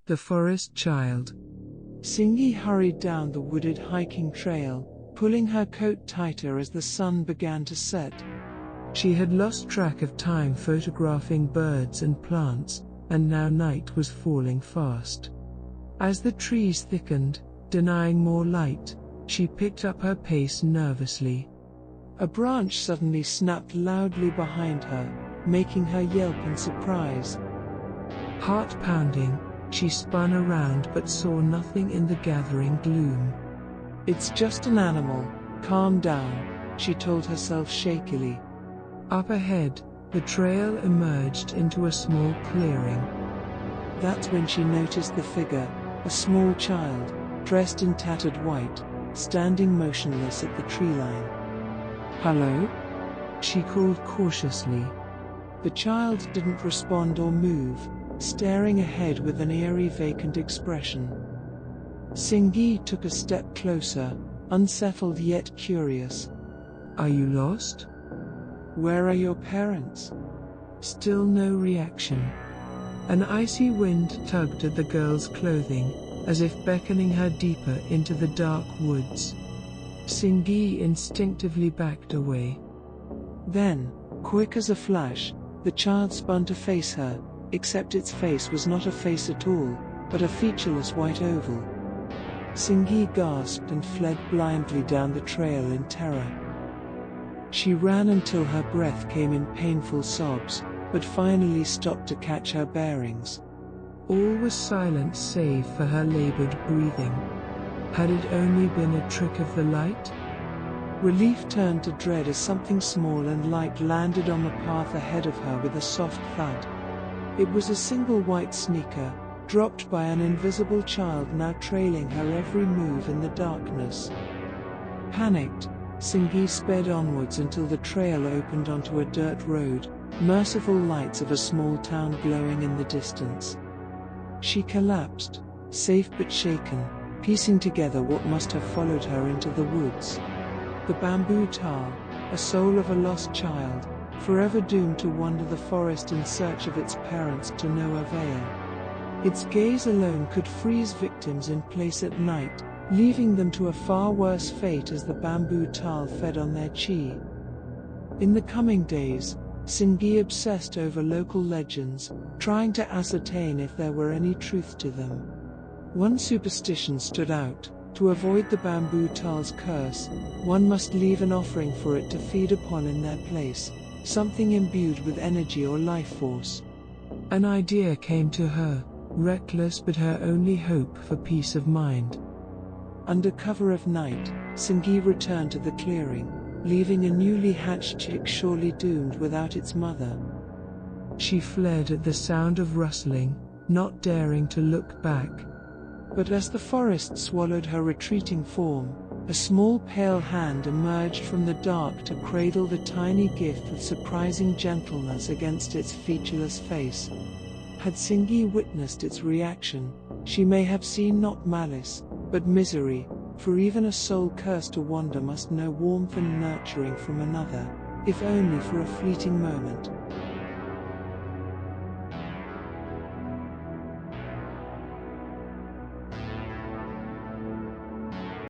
The Forest Child. Seonghee hurried down the wooded hiking trail, pulling her coat tighter as the sun began to set. She had lost track of time photographing birds and plants, and now night was falling fast. As the trees thickened, denying more light, she picked up her pace nervously. A branch suddenly snapped loudly behind her, making her yelp in surprise. Heart pounding, she spun around but saw nothing in the gathering gloom. "It's just an animal, calm down," she told herself shakily. Up ahead, the trail emerged into a small clearing. That's when she noticed the figure, a small child, dressed in tattered white, standing motionless at the tree line. "Hello?" she called cautiously. The child didn't respond or move, staring ahead with an eerie vacant expression. Seonghee took a step closer, unsettled yet curious. "Are you lost? Where are your parents?" Still no reaction. An icy wind tugged at the girl's clothing, as if beckoning her deeper into the dark woods. Seonghee instinctively backed away. Then, quick as a flash, the child spun to face her, except its face was not a face at all, but a featureless white oval. Seonghee gasped and fled blindly down the trail in terror. She ran until her breath came in painful sobs, but finally stopped to catch her bearings. All was silent save for her labored breathing. Had it only been a trick of the light? Relief turned to dread as something small and light landed on the path ahead of her with a soft thud. It was a single white sneaker, dropped by an invisible child now trailing her every move in the darkness. Panicked, Seonghee sped onwards until the trail opened onto a dirt road, merciful lights of a small town glowing in the distance. She collapsed, safe but shaken, piecing together what must have followed her into the woods. The bamboo tal, a soul of a lost child, forever doomed to wander the forest in search of its parents to no avail. Its gaze alone could freeze victims in place at night, leaving them to a far worse fate as the bamboo tal fed on their chi. In the coming days, Seonghee obsessed over local legends, trying to ascertain if there were any truth to them. One superstition stood out: to avoid the bamboo tal's curse, one must leave an offering for it to feed upon in their place, something imbued with energy or life force. An idea came to her, reckless but her only hope for peace of mind. Under cover of night, Seonghee returned to the clearing, leaving a newly hatched chick surely doomed without its mother. She fled at the sound of rustling, not daring to look back. But as the forest swallowed her retreating form, a small pale hand emerged from the dark to cradle the tiny gift with surprising gentleness against its featureless face. Had Seonghee witnessed its reaction, she may have seen not malice, but misery, for even a soul cursed to wander must know warmth and nurturing from another, if only for a fleeting moment.